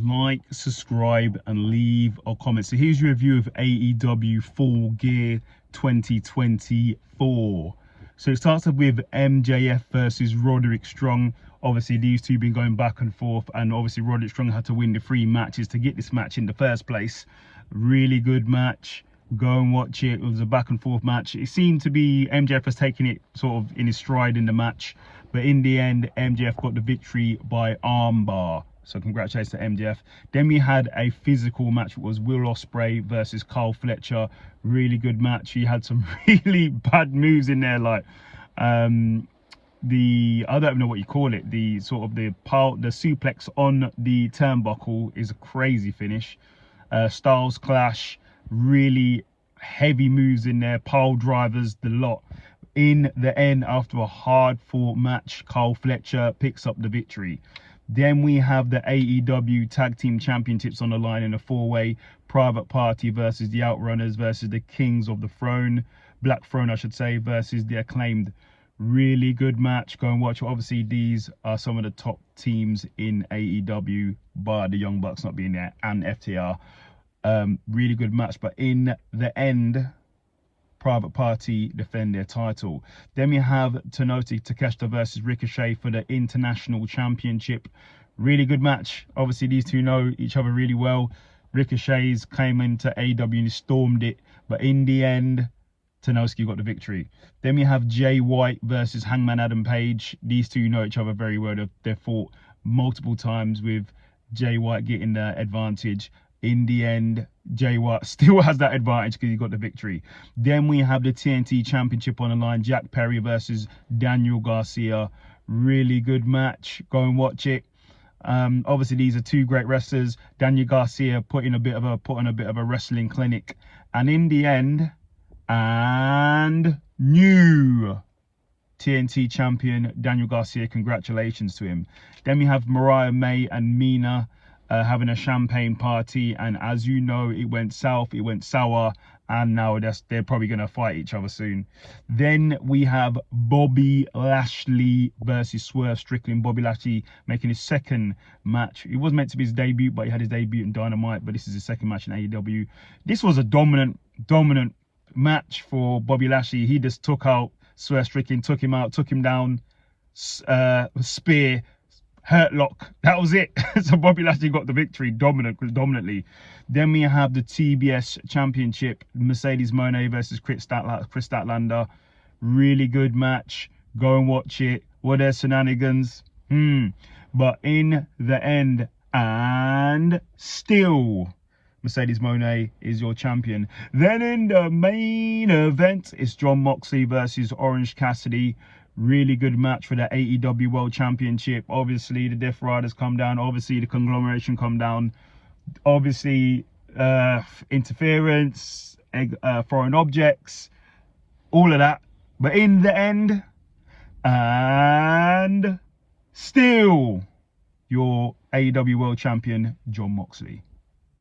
like, subscribe, and leave a comment. So here's your review of AEW Full Gear 2024. So it starts up with MJF versus Roderick Strong. Obviously, these two been going back and forth, and obviously Roderick Strong had to win the 3 matches to get this match in the first place. Really good match. Go and watch it. It was a back and forth match. It seemed to be MJF was taking it sort of in his stride in the match, but in the end, MJF got the victory by armbar. So congratulations to MJF. Then we had a physical match. It was Will Ospreay versus Carl Fletcher. Really good match. He had some really bad moves in there, like I don't even know what you call it. The sort of the suplex on the turnbuckle is a crazy finish. Styles clash, really heavy moves in there, pile drivers, the lot. In the end, after a hard fought match, Carl Fletcher picks up the victory. Then we have the AEW Tag Team Championships on the line in a 4-way. Private Party versus the Outrunners versus the Kings of the Throne, Black Throne I should say, versus the Acclaimed. Really good match. Go and watch it. Obviously these are some of the top teams in AEW, bar the Young Bucks not being there, and FTR. Really good match, but in the end, Private Party defend their title. Then we have Takeshita versus Ricochet for the International Championship. Really good match. Obviously these two know each other really well. Ricochet's came into AEW and stormed it, but in the end, Tanoski got the victory. Then we have Jay White versus Hangman Adam Page. These two know each other very well. They've fought multiple times, with Jay White getting the advantage. In the end, Jay White still has that advantage because he got the victory. Then we have the TNT Championship on the line. Jack Perry versus Daniel Garcia. Really good match. Go and watch it. Obviously these are two great wrestlers. Daniel Garcia put on a bit of a wrestling clinic, and in the end, and new TNT champion Daniel Garcia. Congratulations to him. Then we have Mariah May and Mina having a champagne party, and as you know, it went south, it went sour, and now they're probably going to fight each other soon. Then we have Bobby Lashley versus Swerve Strickland. Bobby Lashley making his second match. It was meant to be his debut, but he had his debut in Dynamite, but this is his second match in AEW. This was a dominant match for Bobby Lashley. He just took out Swerve Strickland, took him out, took him down, spear, hurt lock. That was it. So Bobby Lashley got the victory dominantly. Then we have the TBS Championship, Mercedes Moné versus Chris Statlander. Really good match. Go and watch it. Were there shenanigans? But in the end, and still, Mercedes Moné is your champion. Then in the main event, it's Jon Moxley versus Orange Cassidy. Really good match for the AEW World Championship. Obviously, the Death Riders come down. Obviously, the conglomeration come down. Obviously, interference, foreign objects, all of that. But in the end, and still, your AEW World Champion, Jon Moxley.